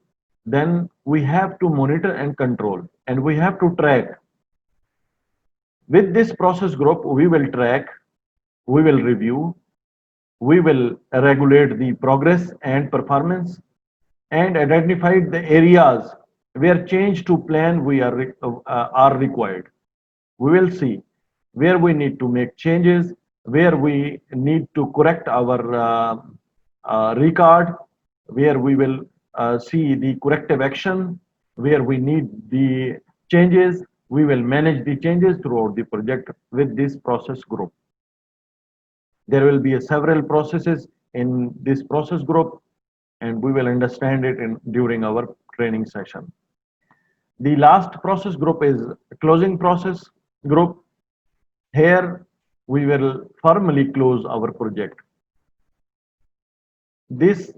then we have to monitor and control and we have to track. With this process group, we will track, we will review, we will regulate the progress and performance and identify the areas where change to plan are required. We will see where we need to make changes, where we need to correct our record, where we will see the corrective action, where we need the changes. We will manage the changes throughout the project with this process group. There will be several processes in this process group and we will understand it during our training session. The last process group is closing process group. Here we will formally close our project. This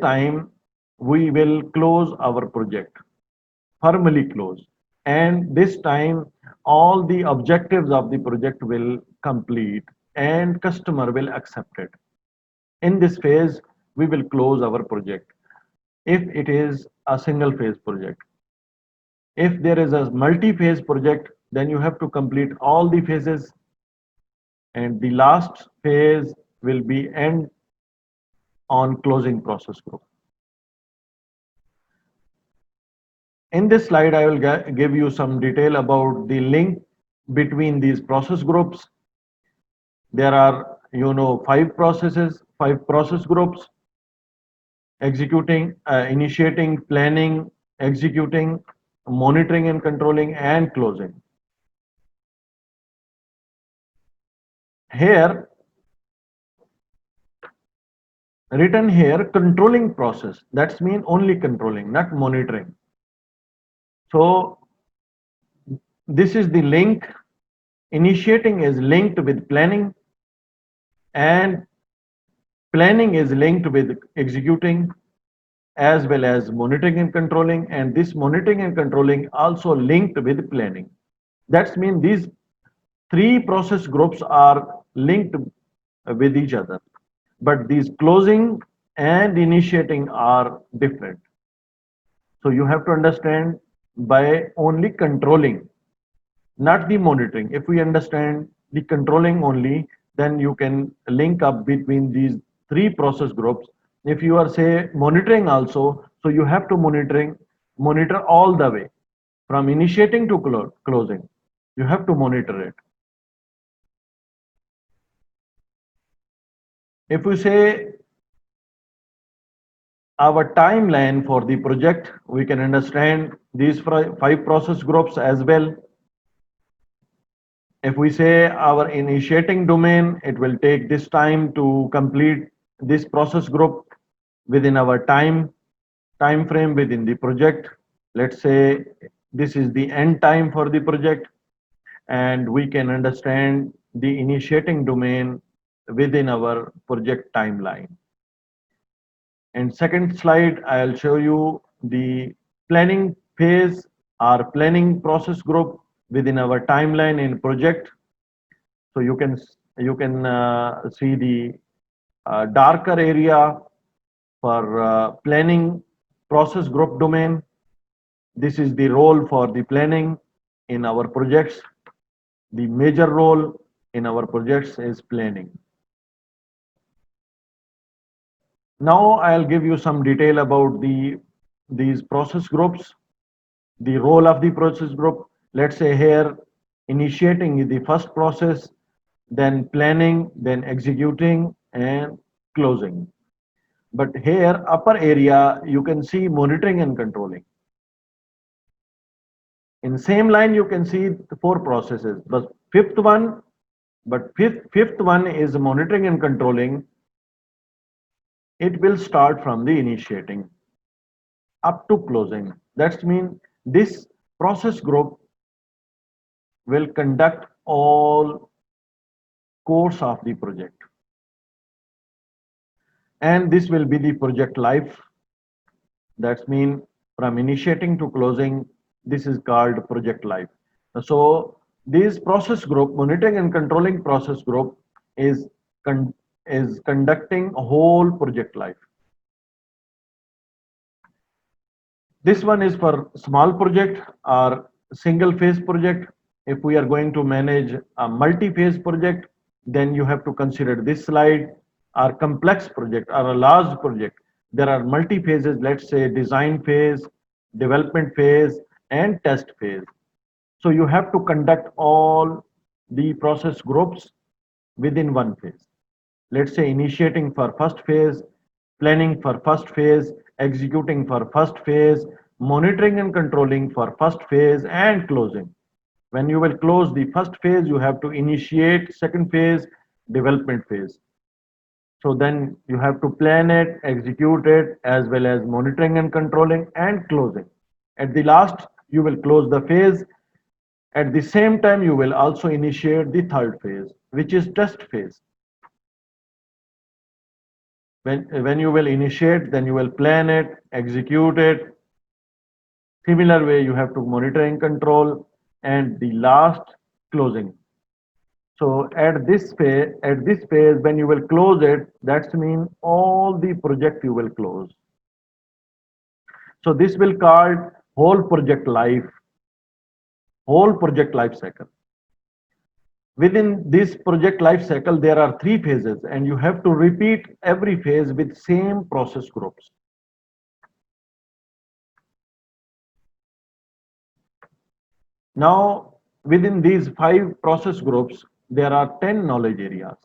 time we will close our project, formally close. And this time all the objectives of the project will complete and customer will accept it. In this phase, we will close our project if it is a single phase project. If there is a multi-phase project, then you have to complete all the phases, and the last phase will be end on closing process group. In this slide, I will give you some detail about the link between these process groups. There are, five process groups: executing, initiating, planning, executing, monitoring and controlling, and closing. Here, written here, controlling process. That's mean only controlling, not monitoring. So this is the link. Initiating is linked with planning, and planning is linked with executing, as well as monitoring and controlling, and this monitoring and controlling also linked with planning. That's mean these three process groups are linked with each other, but these closing and initiating are different. So you have to understand by only controlling, not the monitoring. If we understand the controlling only, then you can link up between these three process groups. If you are say monitoring also, so you have to monitor all the way from initiating to closing. You have to monitor it. If we say our timeline for the project, we can understand these five process groups as well. If we say our initiating domain, it will take this time to complete this process group within our time frame within the project. Let's say this is the end time for the project, and we can understand the initiating domain within our project timeline. In second slide, I'll show you the planning phase or planning process group within our timeline in project. So you can see the darker area for planning process group domain. This is the role for the planning in our projects. The major role in our projects is planning. Now I'll give you some detail about these process groups, the role of the process group. Let's say here, initiating is the first process, then planning, then executing, and closing. But here, upper area, you can see monitoring and controlling. In same line, you can see the four processes, but fifth one is monitoring and controlling. It will start from the initiating up to closing. That means this process group will conduct all course of the project, and this will be the project life. That means from initiating to closing, this is called project life. So this process group, monitoring and controlling process group, is is conducting a whole project life. This one is for small project or single phase project. If we are going to manage a multi-phase project, then you have to consider this slide. Our complex project or a large project, there are multi phases, let's say design phase, development phase, and test phase. So you have to conduct all the process groups within one phase. Let's say initiating for first phase, planning for first phase, executing for first phase, monitoring and controlling for first phase, and closing. When you will close the first phase, you have to initiate second phase, development phase. So then you have to plan it, execute it, as well as monitoring and controlling and closing. At the last, you will close the phase. At the same time, you will also initiate the third phase, which is test phase. When you will initiate, then you will plan it, execute it. Similar way, you have to monitor and control, and the last, closing. So at this phase, when you will close it, that's mean all the project you will close. So this will called whole project life cycle. Within this project life cycle, there are three phases, and you have to repeat every phase with same process groups. Now, within these 5 process groups, there are 10 knowledge areas,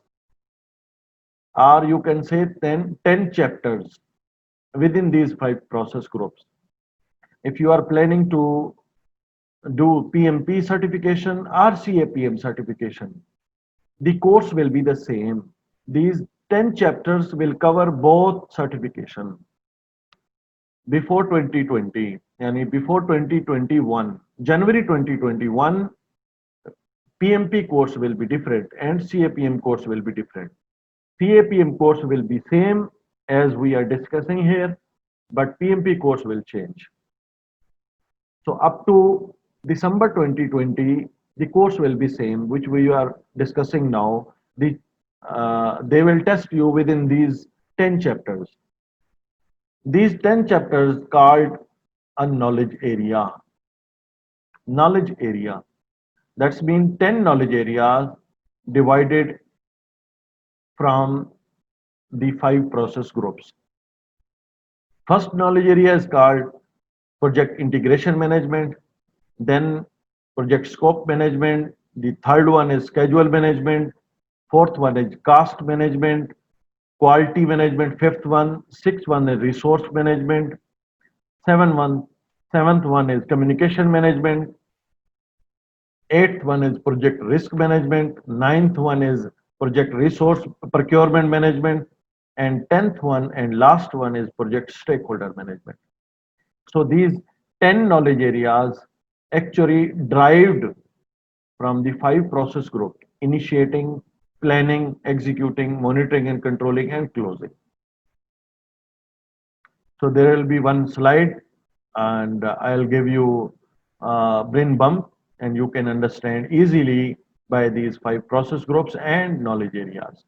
or you can say 10 chapters within these 5 process groups. If you are planning to do PMP certification or CAPM certification, the course will be the same. These 10 chapters will cover both certification. Before 2020, yani before 2021, January 2021, PMP course will be different and CAPM course will be different. CAPM course will be same as we are discussing here, but PMP course will change. So up to December 2020, the course will be same, which we are discussing now. They will test you within these 10 chapters. These 10 chapters called a knowledge area. Knowledge area. That's mean 10 knowledge areas divided from the 5 process groups. First knowledge area is called project integration management, then project scope management, the third one is schedule management, fourth one is cost management, quality management, fifth one, sixth one is resource management, seventh one is communication management, eighth one is project risk management, ninth one is project resource procurement management, and 10th one and last one is project stakeholder management. So these 10 knowledge areas actually derived from the 5 process group: initiating, planning, executing, monitoring and controlling, and closing. So there will be one slide, and I'll give you a brain bump, and you can understand easily by these 5 process groups and knowledge areas.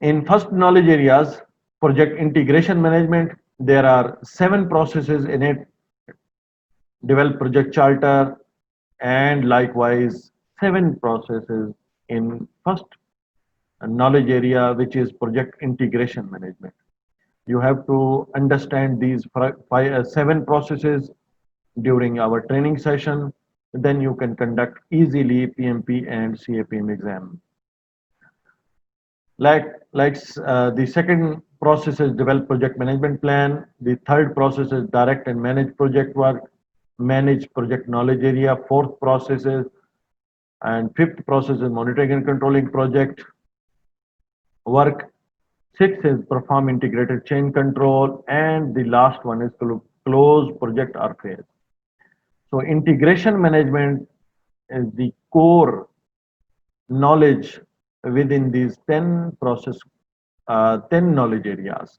In first knowledge areas, project integration management, there are 7 processes in it: develop project charter, and likewise 7 processes in first knowledge area, which is project integration management. You have to understand these 7 processes during our training session. Then you can conduct easily PMP and CAPM exam. The second process is develop project management plan. The third process is direct and manage project work, manage project knowledge area. Fourth process is, and fifth process is monitoring and controlling project work. Sixth is perform integrated change control, and the last one is to close project or phase. So integration management is the core knowledge within these 10 knowledge areas.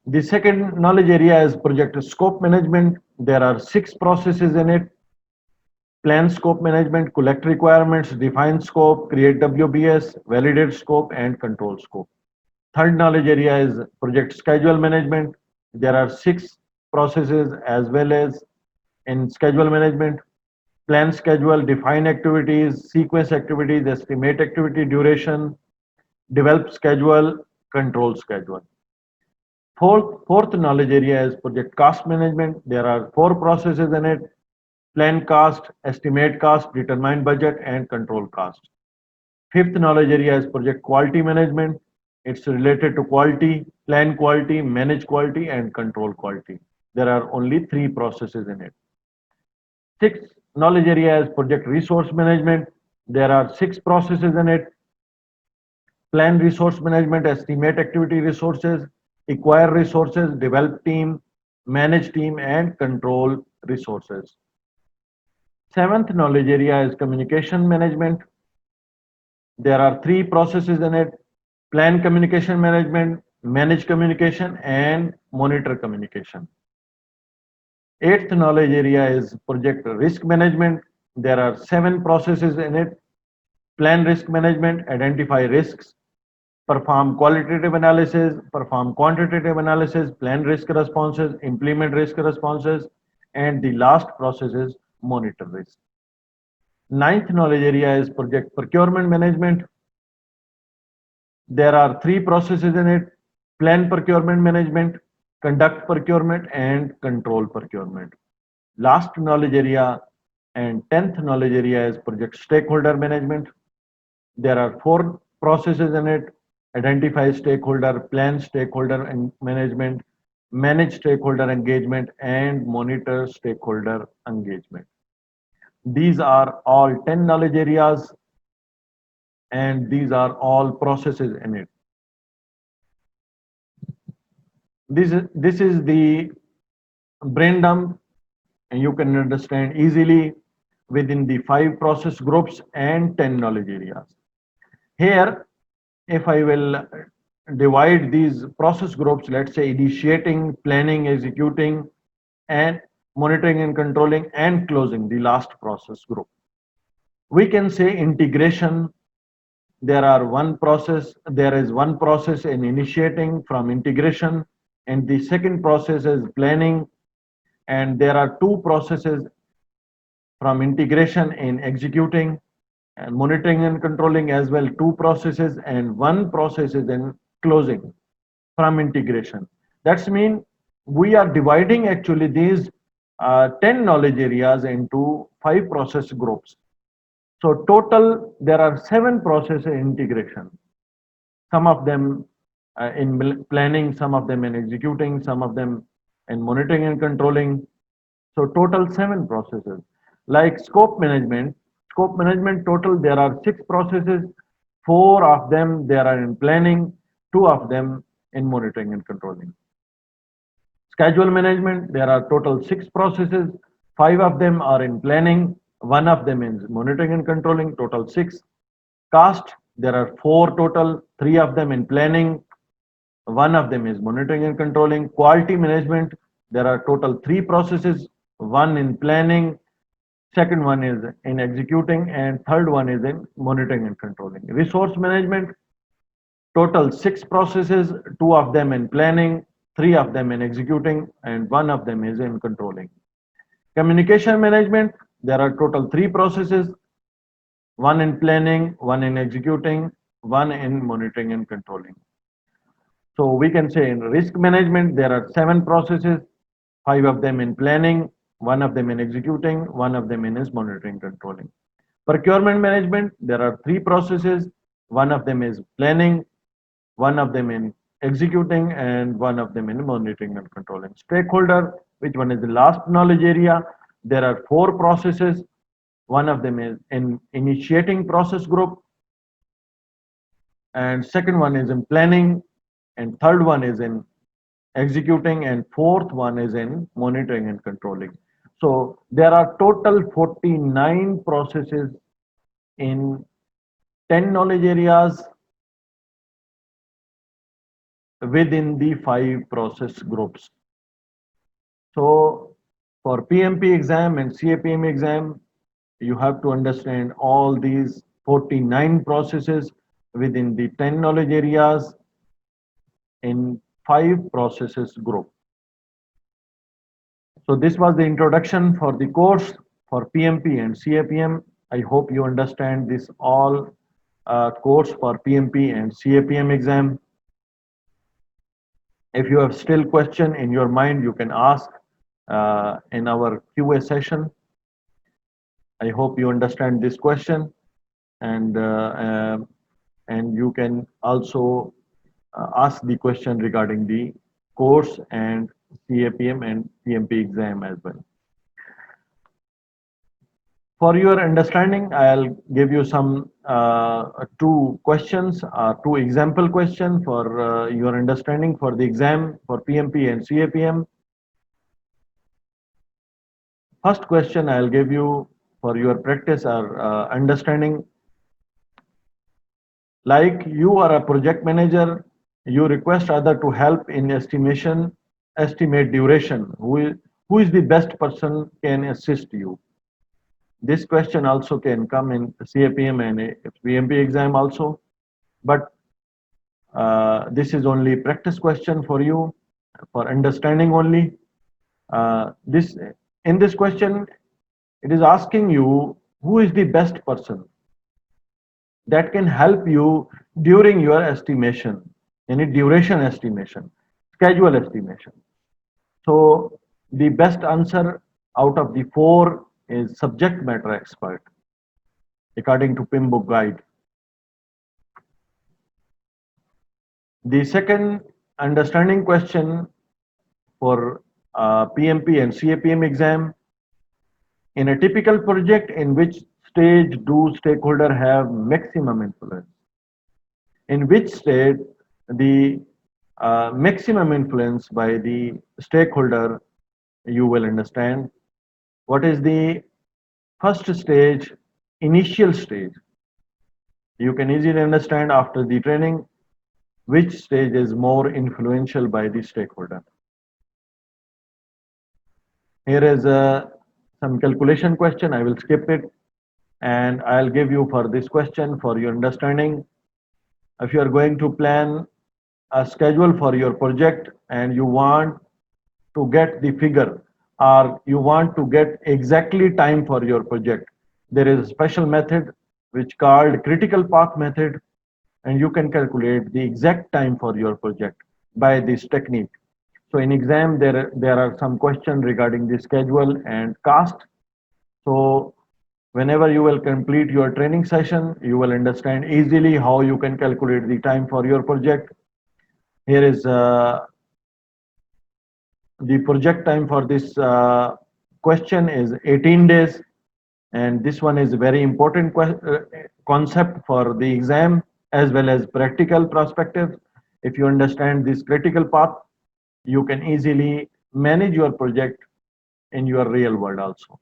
The second knowledge area is project scope management. There are 6 processes in it: plan scope management, collect requirements, define scope, create WBS, validate scope, and control scope. Third knowledge area is project schedule management. There are 6 processes as well as in schedule management: plan schedule, define activities, sequence activities, estimate activity duration, develop schedule, control schedule. Fourth knowledge area is project cost management. There are 4 processes in it: plan cost, estimate cost, determine budget, and control cost. Fifth knowledge area is project quality management. It's related to quality, plan quality, manage quality, and control quality. There are only 3 processes in it. Sixth knowledge area is project resource management. There are 6 processes in it: plan resource management, estimate activity resources, acquire resources, develop team, manage team and control resources. Seventh knowledge area is communication management. There are three processes in it: plan communication management, manage communication, and monitor communication. Eighth knowledge area is project risk management. There are seven processes in it: plan risk management, identify risks, perform qualitative analysis, perform quantitative analysis, plan risk responses, implement risk responses, and the last process is monitor risk. Ninth knowledge area is project procurement management. There are three processes in it: plan procurement management, conduct procurement, and control procurement. Last knowledge area and 10th knowledge area is project stakeholder management. There are four processes in it: identify stakeholder, plan stakeholder management, manage stakeholder engagement, and monitor stakeholder engagement. These are all 10 knowledge areas, and these are all processes in it. This is the brain dump, and you can understand easily within the 5 process groups and 10 knowledge areas. Here, if I will divide these process groups, let's say initiating, planning, executing, and monitoring and controlling, and closing, the last process group. We can say integration. There is one process in initiating from integration, and the second process is planning, and there are two processes from integration in executing, and monitoring and controlling as well, two processes, and one process is in closing from integration. That's mean we are dividing actually these 10 knowledge areas into 5 process groups. So total there are 7 processes in integration. Some of them in planning, some of them in executing, some of them in monitoring and controlling. So total 7 processes. Like scope management total there are 6 processes. 4 of them there are in planning, 2 of them in monitoring and controlling. Schedule management there are total 6 processes. 5 of them are in planning, 1 of them is monitoring and controlling, total 6. Cost there are 4 total, 3 of them in planning, 1 of them is monitoring and controlling. Quality management, there are total 3 processes, 1 in planning, second one is in executing, and third one is in monitoring and controlling. Resource management, total 6 processes, 2 of them in planning, 3 of them in executing, and 1 of them is in controlling. Communication management, there are total 3 processes, 1 in planning, 1 in executing, 1 in monitoring and controlling. So we can say in risk management, there are 7 processes, 5 of them in planning, 1 of them in executing, 1 of them in is monitoring controlling. Procurement management, there are 3 processes, 1 of them is planning, 1 of them in executing, and 1 of them in monitoring and controlling. Stakeholder, which one is the last knowledge area, there are 4 processes, 1 of them is in initiating process group, and second one is in planning, and third one is in executing, and fourth one is in monitoring and controlling. So there are total 49 processes in 10 knowledge areas within the 5 process groups. So for PMP exam and CAPM exam, you have to understand all these 49 processes within the 10 knowledge areas in 5 processes group. So this was the introduction for the course for PMP and CAPM. I hope you understand this all course for PMP and CAPM exam. If you have still question in your mind, you can ask in our QA session. I hope you understand this question, and you can also ask the question regarding the course and CAPM and PMP exam as well. For your understanding, I'll give you some 2 questions, 2 example questions for your understanding for the exam for PMP and CAPM. First question I'll give you for your practice or understanding. Like you are a project manager, you request other to help in estimate duration. Who is the best person can assist you? This question also can come in CAPM and PMP exam also, but this is only practice question for you, for understanding only. This in this question, it is asking you who is the best person that can help you during your estimation, any duration estimation, schedule estimation. So the best answer out of the four is subject matter expert, according to PIMBOK guide. The second understanding question for PMP and CAPM exam, in a typical project, in which stage do stakeholder have maximum influence? In which state the maximum influence by the stakeholder, you will understand. What is the first stage, initial stage? You can easily understand after the training which stage is more influential by the stakeholder. Here is some calculation question. I will skip it and I'll give you for this question for your understanding. If you are going to plan a schedule for your project and you want to get the figure or you want to get exactly time for your project, there is a special method which called critical path method, and you can calculate the exact time for your project by this technique. So in exam, there are some questions regarding the schedule and cost. So whenever you will complete your training session, you will understand easily how you can calculate the time for your project. Here is the project time for this question is 18 days, and this one is a very important concept for the exam as well as practical perspective. If you understand this critical path, you can easily manage your project in your real world also.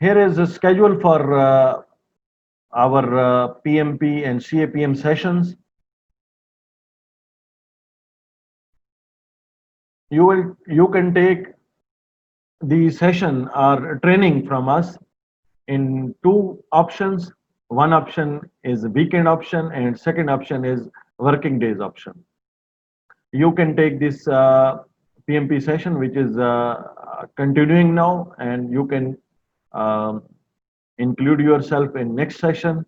Here is a schedule for our PMP and CAPM sessions. You can take the session or training from us in two options. One option is weekend option and second option is working days option. You can take this PMP session which is continuing now, and you can um, include yourself in next session.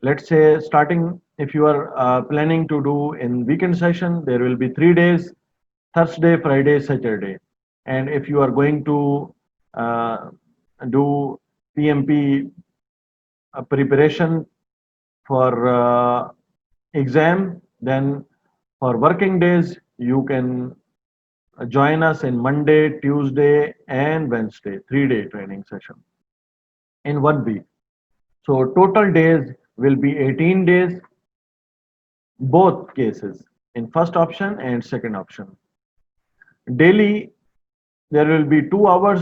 Let's say starting, if you are planning to do in weekend session, there will be 3 days: Thursday, Friday, Saturday. And if you are going to do PMP preparation for exam, then for working days, you can join us in Monday, Tuesday, and Wednesday, 3-day training session in 1 week. So total days will be 18 days, both cases, in first option and second option. Daily, there will be 2 hours.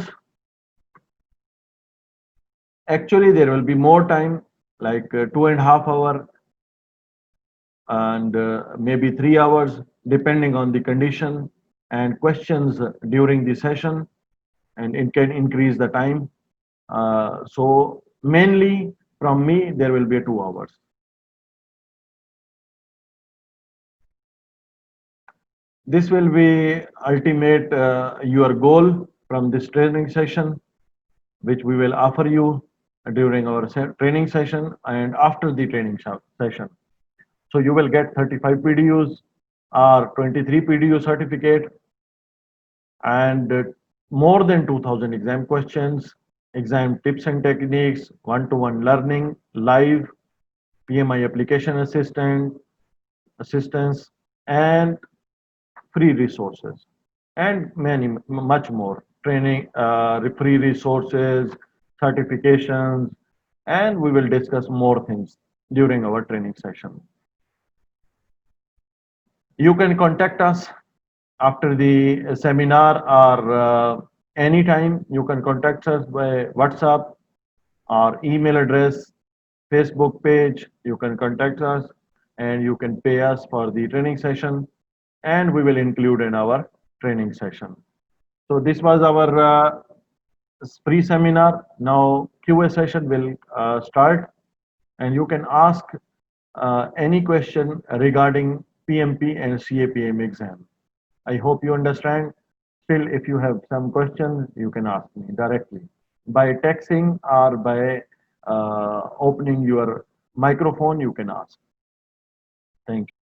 Actually, there will be more time, like 2.5 hours and maybe 3 hours, depending on the condition and questions during the session, and it can increase the time. So mainly from me, there will be 2 hours. This will be ultimate your goal from this training session, which we will offer you during our training session and after the training session. So you will get 35 PDUs or 23 PDU certificate and more than 2000 exam questions, exam tips and techniques, one-to-one learning, live, PMI application assistance, and free resources, and much more training, free resources, certifications, and we will discuss more things during our training session. You can contact us after the seminar or anytime, you can contact us by WhatsApp or email address, Facebook page. You can contact us and you can pay us for the training session, and we will include in our training session. So this was our pre-seminar. Now QA session will start, and you can ask any question regarding PMP and CAPM exam. I hope you understand. Still, if you have some questions, you can ask me directly by texting or by opening your microphone. You can ask. Thank you.